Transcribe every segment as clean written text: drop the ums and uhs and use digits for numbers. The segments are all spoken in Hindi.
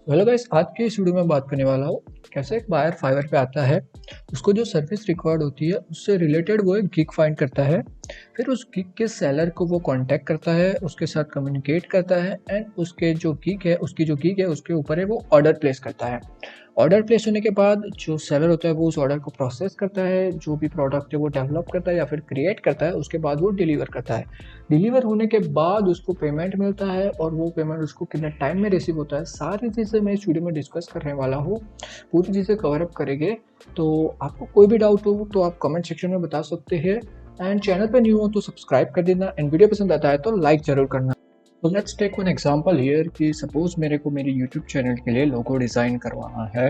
हेलो गाइस, आज के इस वीडियो में बात करने वाला हूँ कैसे एक बायर फाइवर पे आता है। उसको जो सर्विस रिक्वायर्ड होती है उससे रिलेटेड वो एक गिग फाइंड करता है। फिर उस गिग के सेलर को वो कांटेक्ट करता है, उसके साथ कम्युनिकेट करता है एंड उसकी जो गिग है उसके ऊपर है वो ऑर्डर प्लेस करता है। ऑर्डर प्लेस होने के बाद जो सेलर होता है वो उस ऑर्डर को प्रोसेस करता है, जो भी प्रोडक्ट है वो डेवलप करता है या फिर क्रिएट करता है, उसके बाद वो डिलीवर करता है। डिलीवर होने के बाद उसको पेमेंट मिलता है और वो पेमेंट उसको कितने टाइम में रिसीव होता है, सारी चीज़ें मैं इस वीडियो में डिस्कस करने वाला हूँ। पूरी चीज़ें कवर अप करेंगे। तो आपको कोई भी डाउट हो तो आप कमेंट सेक्शन में बता सकते हैं एंड चैनल पर न्यू हो तो सब्सक्राइब कर देना एंड वीडियो पसंद आता है तो लाइक ज़रूर करना। तो let's take one example here कि सपोज मेरे को मेरी यूट्यूब चैनल के लिए लोगो डिज़ाइन करवाना है।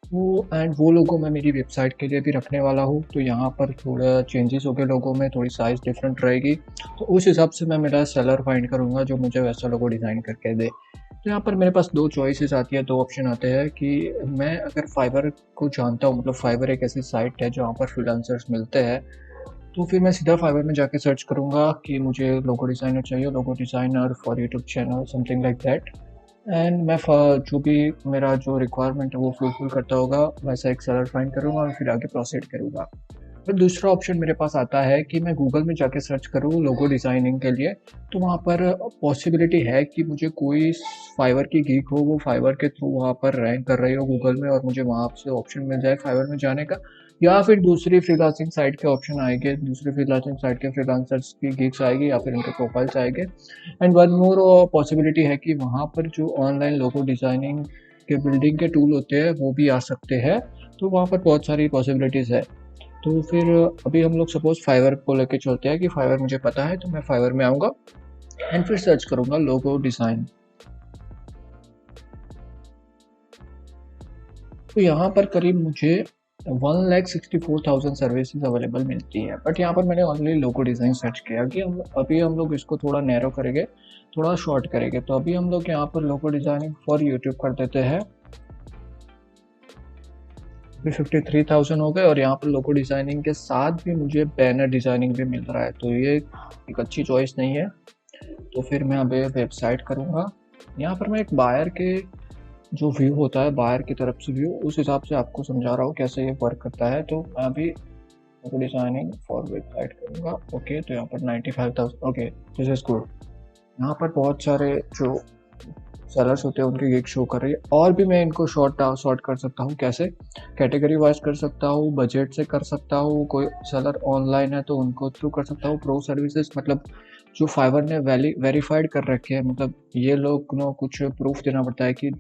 वो लोगो मैं मेरी वेबसाइट के लिए भी रखने वाला हूँ। तो यहाँ पर थोड़ा चेंजेस हो गए, लोगों में थोड़ी साइज़ डिफरेंट रहेगी। तो उस हिसाब से मैं मेरा सेलर फाइंड करूँगा जो मुझे वैसा लोगो डिज़ाइन करके दे। तो यहाँ पर मेरे पास दो चॉइसेस आती है, दो ऑप्शन आते हैं कि मैं अगर फाइवर को जानता हूँ, मतलब फाइवर एक ऐसी साइट है जहाँ पर फ्रीलांसर्स मिलते हैं। तो फिर मैं सीधा फाइवर में जाके सर्च करूँगा कि मुझे लोगो डिज़ाइनर चाहिए, logo designer for YouTube channel something like that. And मैं जो भी मेरा जो रिक्वायरमेंट है वो फुलफिल करता होगा वैसा एक सेलर फाइंड करूँगा और फिर आगे प्रोसीड करूँगा। फिर दूसरा ऑप्शन मेरे पास आता है कि मैं गूगल में जाके सर्च करूँ लोगो डिज़ाइनिंग के लिए। तो वहाँ पर पॉसिबिलिटी है कि मुझे कोई फाइवर की गीक हो, वो फाइवर के थ्रू वहाँ पर रैंक कर रही हो गूगल में और मुझे वहाँ से ऑप्शन मिल जाए फाइवर में जाने का। या फिर दूसरी फ्रीलांसिंग साइट के ऑप्शन आएंगे, दूसरी फ्रीलांसिंग साइट के फ्रीलांसर्स की गिग्स आएगी या फिर उनके प्रोफाइल्स आएंगे। एंड वन मोर पॉसिबिलिटी है कि वहाँ पर जो ऑनलाइन लोगो डिज़ाइनिंग के बिल्डिंग के टूल होते हैं वो भी आ सकते हैं। तो वहाँ पर बहुत सारी पॉसिबिलिटीज़ है। तो फिर अभी हम लोग सपोज फाइवर को लेके चलते हैं कि फाइवर मुझे पता है, तो मैं फाइवर में आऊँगा एंड फिर सर्च करूँगा लोगो डिज़ाइन। तो यहाँ पर करीब मुझे 1,64,000 सर्विसेज अवेलेबल मिलती है, बट यहाँ पर मैंने ओनली लोगो डिज़ाइन सर्च किया कि अभी हम लोग इसको थोड़ा नैरो करेंगे, थोड़ा शॉर्ट करेंगे। तो अभी हम लोग यहाँ पर लोगो डिज़ाइनिंग फॉर यूट्यूब कर देते हैं। अभी 53,000 हो गए और यहाँ पर लोगो डिज़ाइनिंग के साथ भी मुझे बैनर डिज़ाइनिंग भी मिल रहा है, तो ये एक अच्छी चॉइस नहीं है। तो फिर मैं अभी वेबसाइट करूँगा। यहाँ पर मैं एक बायर के जो व्यू होता है, बायर की तरफ से व्यू, उस हिसाब से आपको समझा रहा हूँ कैसे ये वर्क करता है। तो मैं अभी डिज़ाइनिंग फॉर वेबसाइट करूँगा। ओके, तो यहाँ पर 95,000। Okay, this is good. यहाँ पर बहुत सारे जो सेलर्स होते हैं उनकी गिग शो कर रही है और भी मैं इनको शॉर्ट कर सकता हूँ। कैसे? कैटेगरी वाइज कर सकता हूँ, बजट से कर सकता हूँ, कोई सेलर ऑनलाइन है तो उनको थ्रू कर सकता हूँ, प्रो सर्विसेज मतलब जो फाइवर ने वेरीफाइड कर रखे हैं, मतलब ये लोग को कुछ प्रूफ देना पड़ता है कि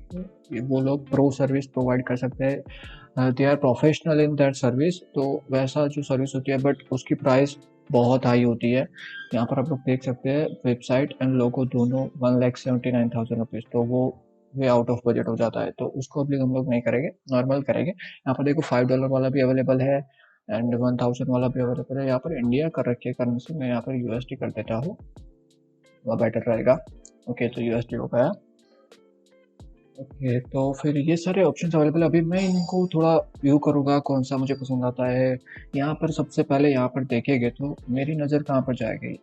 वो लोग प्रो सर्विस प्रोवाइड कर सकते हैं, they are professional in that service. तो वैसा जो सर्विस होती है बट उसकी प्राइस बहुत हाई होती है। यहाँ पर आप लोग देख सकते हैं वेबसाइट एंड लोगो दोनों 1,79,000 रुपीज़, तो वो वे आउट ऑफ बजट हो जाता है, तो उसको अभी हम लोग नहीं करेंगे, नॉर्मल करेंगे। यहाँ पर देखो $5 वाला भी अवेलेबल है एंड 1,000 वाला भी अवेलेबल है। यहाँ पर इंडिया कर रखी है करेंसी, मैं यहाँ पर यूएसडी कर देता हूँ, वह बेटर रहेगा। ओके, तो यूएसडी हो गया। ओके, तो फिर ये सारे ऑप्शंस अवेलेबल है। अभी मैं इनको थोड़ा व्यू करूँगा कौन सा मुझे पसंद आता है। यहाँ पर सबसे पहले यहाँ पर देखेंगे तो मेरी नज़र कहाँ पर जाएगी,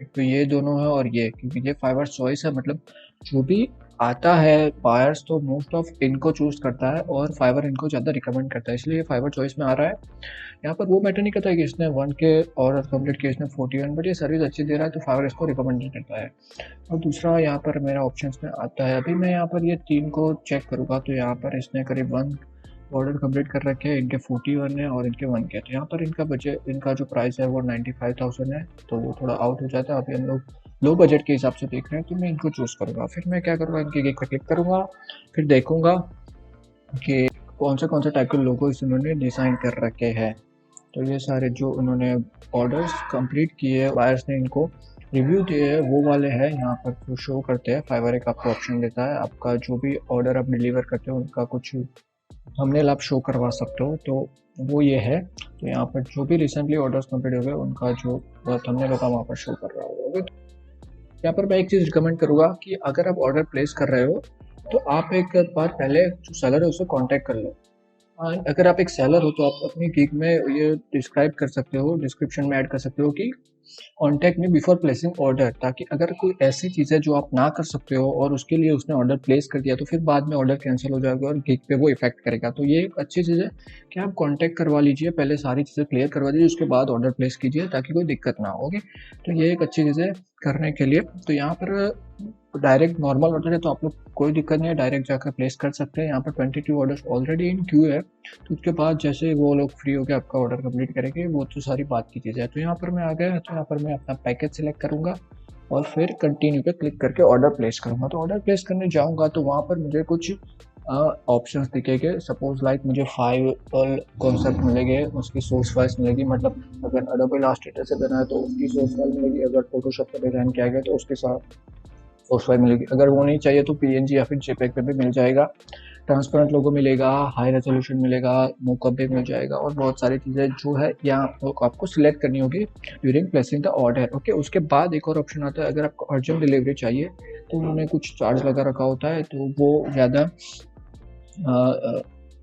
एक तो ये दोनों है और ये, क्योंकि ये फाइवर चॉइस है, मतलब जो भी आता है बायर्स तो मोस्ट ऑफ इनको चूज करता है और फाइवर इनको ज़्यादा रिकमेंड करता है, इसलिए फाइवर चॉइस में आ रहा है। यहाँ पर वो मैटर नहीं करता है कि इसने 1K ऑर्डर कंप्लीट किया, इसने 41, बट ये सर्विस अच्छी दे रहा है तो फाइवर इसको रिकमेंड करता है। और दूसरा यहाँ पर मेरा ऑप्शंस में आता है, अभी मैं यहाँ पर ये तीन को चेक करूँगा तो यहाँ पर इसने करीब 1 ऑर्डर कंप्लीट कर रखे हैं, इनके 41 है और इनके 1K। तो यहाँ पर इनका बजट, इनका जो प्राइस है वो 95,000 है, तो वो थोड़ा आउट हो जाता है। अभी हम लोग लो बजट के हिसाब से देख रहे हैं तो मैं इनको चूज़ करूँगा। फिर मैं क्या करूँगा, इनके गिग पर क्लिक करूँगा, फिर देखूँगा कि कौन से टाइप के लोगोस इन्होंने डिज़ाइन कर रखे हैं। तो ये सारे जो उन्होंने ऑर्डर्स कंप्लीट किए, बायर्स ने इनको रिव्यू दिए हैं, वो वाले हैं यहाँ पर जो शो करते हैं। फाइवर एक आपको ऑप्शन देता है, आपका जो भी ऑर्डर आप डिलीवर करते हो उनका कुछ थंबनेल आप शो करवा सकते हो, तो वो ये है। तो यहाँ पर जो भी रिसेंटली ऑर्डर्स कंप्लीट हो गए उनका जो थंबनेल होगा वहाँ पर शो कर रहा होगा। यहाँ पर मैं एक चीज़ रिकमेंड करूँगा कि अगर आप ऑर्डर प्लेस कर रहे हो तो आप एक बार पहले जो सेलर है उससे कांटेक्ट कर लो। हाँ, अगर आप एक सेलर हो तो आप अपनी गिग में ये डिस्क्राइब कर सकते हो, डिस्क्रिप्शन में ऐड कर सकते हो कि contact me before placing order, ताकि अगर कोई ऐसी चीज़ है जो आप ना कर सकते हो और उसके लिए उसने ऑर्डर प्लेस कर दिया तो फिर बाद में ऑर्डर कैंसिल हो जाएगा और गिग पे वो इफेक्ट करेगा। तो ये एक अच्छी चीज़ है कि आप कॉन्टैक्ट करवा लीजिए, पहले सारी चीज़ें क्लियर करवा दीजिए, उसके बाद ऑर्डर प्लेस कीजिए ताकि कोई दिक्कत ना हो। ओके, तो ये एक अच्छी चीज़ है करने के लिए। तो यहाँ पर डायरेक्ट नॉर्मल ऑर्डर है तो आप लोग कोई दिक्कत नहीं है, डायरेक्ट जाकर प्लेस कर सकते हैं। यहाँ पर 22 ऑर्डर्स ऑलरेडी इन क्यू है, तो उसके बाद जैसे वो लोग फ्री होकर आपका ऑर्डर कंप्लीट करेंगे, वो तो सारी बात की चीज़ है। तो यहाँ पर मैं आ गया, तो यहाँ पर मैं अपना पैकेज सिलेक्ट करूँगा और फिर कंटिन्यू पे क्लिक करके ऑर्डर प्लेस करूँगा। तो ऑर्डर प्लेस करने जाऊँगा तो वहाँ पर मुझे कुछ ऑप्शंस दिखेंगे। सपोज लाइक मुझे 5 कॉन्सेप्ट मिलेंगे, उसकी सोर्स फाइल्स मिलेगी, मतलब अगर एडोबी इलस्ट्रेटर से बना है तो उसकी सोर्स फाइल मिलेगी, अगर फोटोशॉप का डिज़ाइन किया गया तो उसके साथ सोर्स फाइल मिलेगी, अगर वो नहीं चाहिए तो पीएनजी या फिर जेपेग पे भी मिल जाएगा। ट्रांसपेरेंट लोगो मिलेगा, हाई रेजोल्यूशन मिलेगा, मोकअप भी मिल जाएगा और बहुत सारी चीज़ें जो है यहाँ आपको सिलेक्ट करनी होगी during placing the order. Okay, उसके बाद एक और ऑप्शन आता है, अगर आपको अर्जेंट डिलीवरी चाहिए तो उन्होंने कुछ चार्ज लगा रखा होता है, तो वो ज़्यादा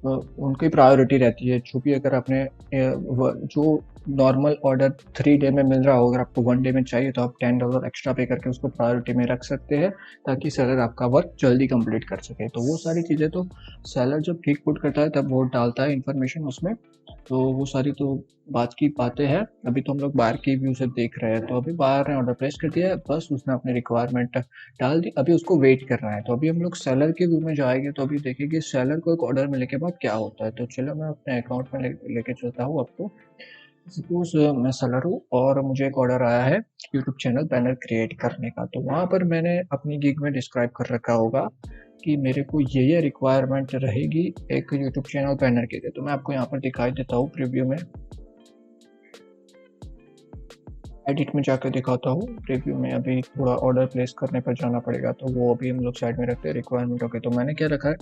उनकी प्रायोरिटी रहती है। जो भी अगर आपने जो नॉर्मल ऑर्डर 3 डे में मिल रहा हो, अगर आपको 1 डे में चाहिए तो आप $10 एक्स्ट्रा पे करके उसको प्रायोरिटी में रख सकते हैं ताकि सेलर आपका वर्क जल्दी कंप्लीट कर सके। तो वो सारी चीज़ें तो सेलर जब गिग पुट करता है तब वो डालता है इन्फॉर्मेशन उसमें। तो वो सारी तो बात की बातें हैं। अभी तो हम लोग बाहर की व्यू से देख रहे हैं, तो अभी बाहर ने ऑर्डर प्लेस कर दिया है, बस उसने अपनी रिक्वायरमेंट डाल दी, अभी उसको वेट करना है। तो अभी हम लोग सेलर के व्यू में जाएंगे, तो अभी देखेंगे सेलर को एक ऑर्डर मिलने के बाद क्या होता है। तो चलो मैं अपने अकाउंट में लेके चलता हूँ आपको। सपोज मैं सेलर हूँ और मुझे एक ऑर्डर आया है यूट्यूब चैनल बैनर क्रिएट करने का। तो वहाँ पर मैंने अपनी गिग में डिस्क्राइब कर रखा होगा कि मेरे को ये रिक्वायरमेंट रहेगी एक यूट्यूब चैनल बैनर के लिए। तो मैं आपको यहाँ पर दिखाई देता हूँ प्रीव्यू में, एडिट में जाकर दिखाता हूँ। प्रीव्यू में अभी थोड़ा ऑर्डर प्लेस करने पर जाना पड़ेगा, तो वो अभी हम लोग साइड में रखते हैं। रिक्वायरमेंट ओके, तो मैंने क्या रखा है,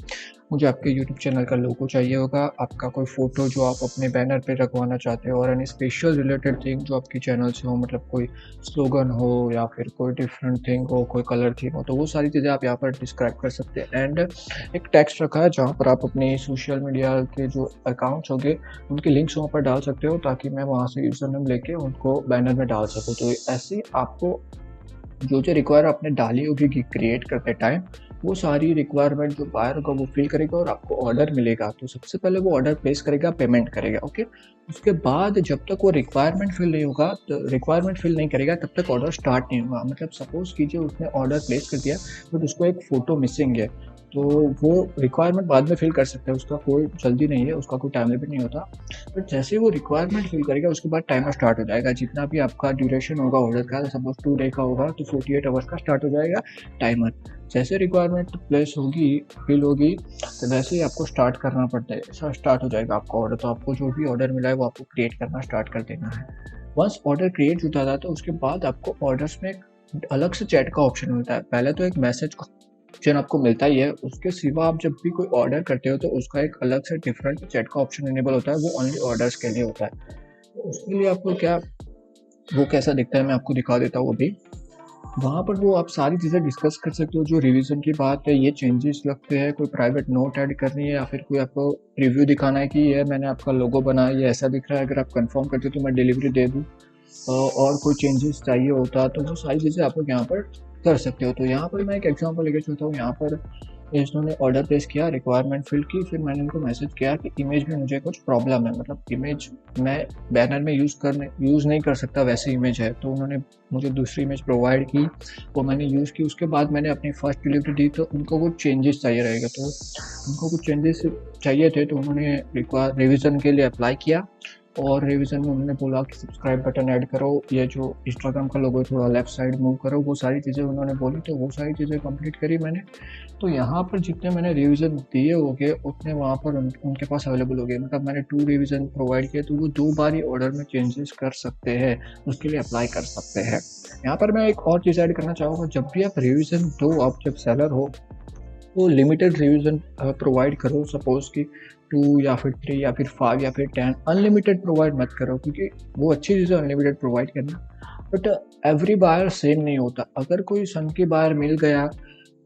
मुझे आपके यूट्यूब चैनल का लोगो चाहिए होगा, आपका कोई फोटो जो आप अपने बैनर पे रखवाना चाहते हो, और एनी स्पेशल रिलेटेड थिंग जो आपकी चैनल से हो, मतलब कोई स्लोगन हो या फिर कोई डिफरेंट थिंग हो, कोई कलर थीम हो, तो वो सारी चीज़ें आप यहाँ पर डिस्क्राइब कर सकते हैं। एंड एक टेक्स्ट रखा है जहाँ पर आप अपने सोशल मीडिया के जो अकाउंट्स होंगे उनके लिंक्स वहाँ पर डाल सकते हो, ताकि मैं वहाँ से यूज़र नेम लेके उनको बैनर में डाल सकूँ। तो ऐसे आपको जो रिक्वायर आपने डाली होगी कि क्रिएट करते टाइम, वो सारी रिक्वायरमेंट जो बायर होगा वो फिल करेगा और आपको ऑर्डर मिलेगा। तो सबसे पहले वो ऑर्डर प्लेस करेगा, पेमेंट करेगा। ओके, उसके बाद जब तक वो रिक्वायरमेंट फिल नहीं होगा, तो रिक्वायरमेंट फिल नहीं करेगा तब तक ऑर्डर स्टार्ट नहीं होगा। मतलब सपोज कीजिए उसने ऑर्डर प्लेस कर दिया बट उसको एक फ़ोटो मिसिंग है, तो वो रिक्वायरमेंट बाद में फिल कर सकते हैं, उसका कोई जल्दी नहीं है, उसका कोई टाइम लिमिट नहीं होता। बट जैसे ही वो रिक्वायरमेंट फिल करेगा उसके बाद टाइमर स्टार्ट हो जाएगा। जितना भी आपका ड्यूरेशन होगा ऑर्डर का, सपोज 2 डे का होगा तो 48 आवर्स का स्टार्ट हो जाएगा टाइमर। जैसे रिक्वायरमेंट प्लेस होगी, फिल होगी, तो वैसे ही आपको स्टार्ट करना पड़ता है, स्टार्ट हो जाएगा आपका ऑर्डर। तो आपको जो भी ऑर्डर मिला है वो आपको क्रिएट करना स्टार्ट कर देना है। वंस ऑर्डर क्रिएट होता था तो उसके बाद आपको ऑर्डर्स में एक अलग से चैट का ऑप्शन मिलता है। पहले तो एक मैसेज ऑप्शन आपको मिलता ही है, उसके सिवा आप जब भी कोई ऑर्डर करते हो तो उसका एक अलग से डिफरेंट चैट का ऑप्शन इनेबल होता है, वो ओनली ऑर्डर्स के लिए होता है। तो उसके लिए आपको क्या, वो कैसा दिखता है मैं आपको दिखा देता हूँ अभी। वहाँ पर वो आप सारी चीज़ें डिस्कस कर सकते हो। जो रिवीजन की बात है, ये चेंजेस लगते हैं, कोई प्राइवेट नोट ऐड करनी है या फिर कोई आपको रिव्यू दिखाना है कि ये मैंने आपका लोगो बनाया, ये ऐसा दिख रहा है, अगर आप कंफर्म करते हो तो मैं डिलीवरी दे दूँ, और कोई चेंजेस चाहिए होता तो वो सारी चीज़ें आप लोग यहाँ पर कर सकते हो। तो यहाँ पर मैं एक एग्जांपल लेके चलता हूँ। यहाँ पर इन्होंने ऑर्डर प्लेस किया, रिक्वायरमेंट फिल की, फिर मैंने उनको मैसेज किया कि इमेज में मुझे कुछ प्रॉब्लम है, मतलब इमेज मैं बैनर में यूज़ नहीं कर सकता वैसी इमेज है। तो उन्होंने मुझे दूसरी इमेज प्रोवाइड की, वो मैंने यूज़ की। उसके बाद मैंने अपनी फर्स्ट डिलीवरी दी तो उनको कुछ चेंजेस चाहिए रहेगा, तो उनको कुछ चेंजेस चाहिए थे, तो उन्होंने रिवीजन के लिए अप्लाई किया। और रिवीजन में उन्होंने बोला कि सब्सक्राइब बटन ऐड करो, ये जो इंस्टाग्राम का लोगो है थोड़ा लेफ्ट साइड मूव करो, वो सारी चीज़ें उन्होंने बोली, तो वो सारी चीज़ें कंप्लीट करी मैंने। तो यहाँ पर जितने मैंने रिवीजन दिए होंगे उतने वहाँ पर उनके पास अवेलेबल हो गए। मतलब मैंने 2 रिवीजन प्रोवाइड किए, तो वो 2 बार ही ऑर्डर में चेंजेस कर सकते हैं, उसके लिए अप्लाई कर सकते हैं। यहाँ पर मैं एक और चीज़ ऐड करना चाहूँगा, जब भी आप रिवीजन दो, आप जब सेलर हो तो लिमिटेड रिवीजन प्रोवाइड करो। सपोज कि 2 या फिर 3 या फिर 5 या फिर 10, अनलिमिटेड प्रोवाइड मत करो, क्योंकि वो अच्छी चीज़ है अनलिमिटेड प्रोवाइड करना, बट एवरी बायर सेम नहीं होता। अगर कोई सन की बायर मिल गया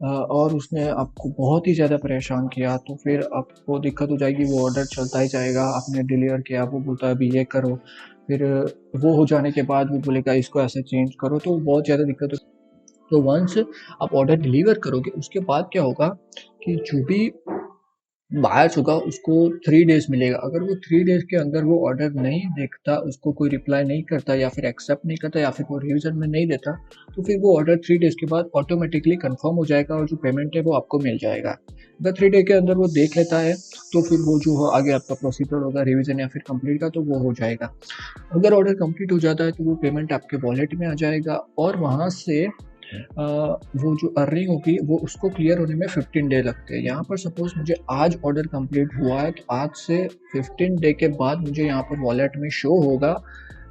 और उसने आपको बहुत ही ज़्यादा परेशान किया, तो फिर आपको दिक्कत हो जाएगी, वो ऑर्डर चलता ही जाएगा। आपने डिलीवर किया, वो बोलता है अभी ये करो, फिर वो हो जाने के बाद वो बोलेगा इसको ऐसे चेंज करो, तो बहुत ज़्यादा दिक्कत हो। तो वंस आप ऑर्डर डिलीवर करोगे उसके बाद क्या होगा कि जो भी बायर्स होगा उसको 3 डेज़ मिलेगा। अगर वो 3 डेज़ के अंदर वो ऑर्डर नहीं देखता, उसको कोई रिप्लाई नहीं करता या फिर एक्सेप्ट नहीं करता या फिर वो रिवीजन में नहीं देता, तो फिर वो ऑर्डर 3 डेज़ के बाद ऑटोमेटिकली कंफर्म हो जाएगा और जो पेमेंट है वो आपको मिल जाएगा। अगर 3 डे के अंदर वो देख लेता है तो फिर वो जो आगे आपका प्रोसीजर होगा रिवीजन या फिर कंप्लीट का, तो वो हो जाएगा। अगर ऑर्डर कंप्लीट हो जाता है तो वो पेमेंट आपके वॉलेट में आ जाएगा और वहाँ से वो जो अर्निंग होगी वो उसको क्लियर होने में 15 डे लगते हैं। यहाँ पर सपोज़ मुझे आज ऑर्डर कंप्लीट हुआ है तो आज से 15 डे के बाद मुझे यहाँ पर वॉलेट में शो होगा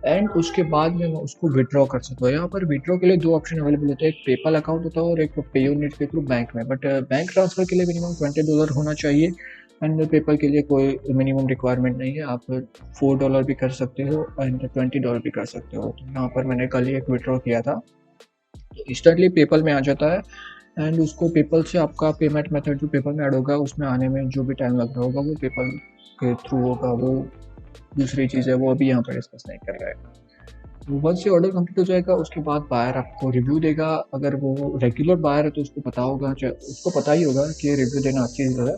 एंड उसके बाद में मैं उसको विथड्रॉ कर सकता हूँ। यहाँ पर विथड्रॉ के लिए 2 ऑप्शन अवेलेबल होते हैं, एक पेपल अकाउंट होता है और एक पेयूनिट के थ्रू बैंक में। बट बैंक ट्रांसफ़र के लिए मिनिमम $20 होना चाहिए एंड पेपल के लिए कोई मिनिमम रिक्वायरमेंट नहीं है। आप $4 भी कर सकते हो एंड $20 भी कर सकते हो। तो यहाँ पर मैंने कल ही एक विथड्रॉ किया था, इंस्टेंटली पेपल में आ जाता है एंड उसको पेपल से आपका पेमेंट मेथड जो पेपल में ऐड होगा उसमें आने में जो भी टाइम लग रहा होगा वो पेपल के थ्रू होगा। वो दूसरी चीज़ है, वो अभी यहाँ पर डिस्कस नहीं कर रहा है। तो वंस ये ऑर्डर कंप्लीट हो जाएगा उसके बाद बायर आपको रिव्यू देगा। अगर वो रेगुलर बायर है तो उसको पता होगा, उसको पता ही होगा कि रिव्यू देना अच्छी चीज़ है।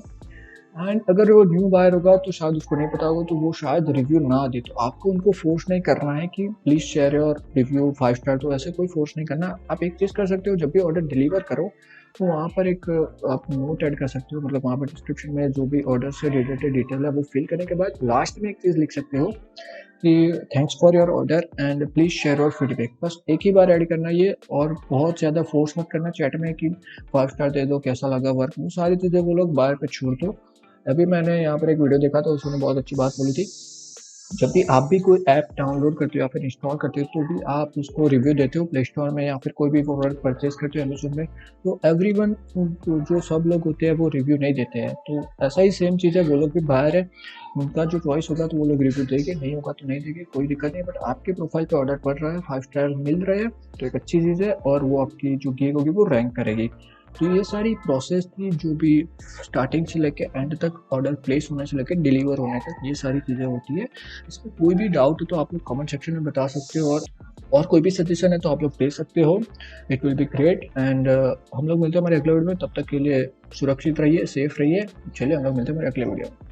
एंड अगर वो न्यू बायर होगा तो शायद उसको नहीं पता होगा, तो वो शायद रिव्यू ना दे। तो आपको उनको फोर्स नहीं करना है कि please share your review 5 star, तो ऐसे कोई फोर्स नहीं करना। आप एक चीज़ कर सकते हो, जब भी ऑर्डर डिलीवर करो तो वहाँ पर एक आप नोट ऐड कर सकते हो, मतलब वहाँ पर डिस्क्रिप्शन में जो भी ऑर्डर से रिलेटेड डिटेल है वो फिल करने के बाद लास्ट में एक चीज़ लिख सकते हो कि thanks for your order and please share your feedback. बस एक ही बार ऐड करना ये, और बहुत ज़्यादा फोर्स मत करना चैट में कि 5 स्टार दे दो, कैसा लगा वर्क, वो सारी चीज़ें वो लोग बायर पे छोड़ दो। अभी मैंने यहाँ पर एक वीडियो देखा था, उसने बहुत अच्छी बात बोली थी, जब भी आप भी कोई ऐप डाउनलोड करते हो या फिर इंस्टॉल करते हो तो भी आप उसको रिव्यू देते हो प्ले स्टोर में या फिर कोई भी प्रोडक्ट परचेज करते हो अमेजोन में, तो एवरीवन जो सब लोग होते हैं वो रिव्यू नहीं देते हैं। तो ऐसा ही सेम चीज़ है, वो लोग भी बाहर है, उनका जो चॉइस होगा तो वो लोग रिव्यू देंगे, नहीं होगा तो नहीं देंगे, कोई दिक्कत नहीं। बट आपके प्रोफाइल पे ऑर्डर पड़ रहा है, 5 स्टार मिल रहे हैं तो एक अच्छी चीज़ है और वो आपकी जो गिग होगी वो रैंक करेगी। तो ये सारी प्रोसेस थी, जो भी स्टार्टिंग से लेके एंड तक, ऑर्डर प्लेस होने से लेकर डिलीवर होने तक ये सारी चीज़ें होती है। इसमें कोई भी डाउट है तो आप लोग कमेंट सेक्शन में बता सकते हो, और कोई भी सजेशन है तो आप लोग दे सकते हो। It will be great and हम लोग मिलते हैं हमारे अगले वीडियो में। तब तक के लिए सुरक्षित रहिए, सेफ रहिए। चलिए हम लोग मिलते हैं हमारे अगले वीडियो में।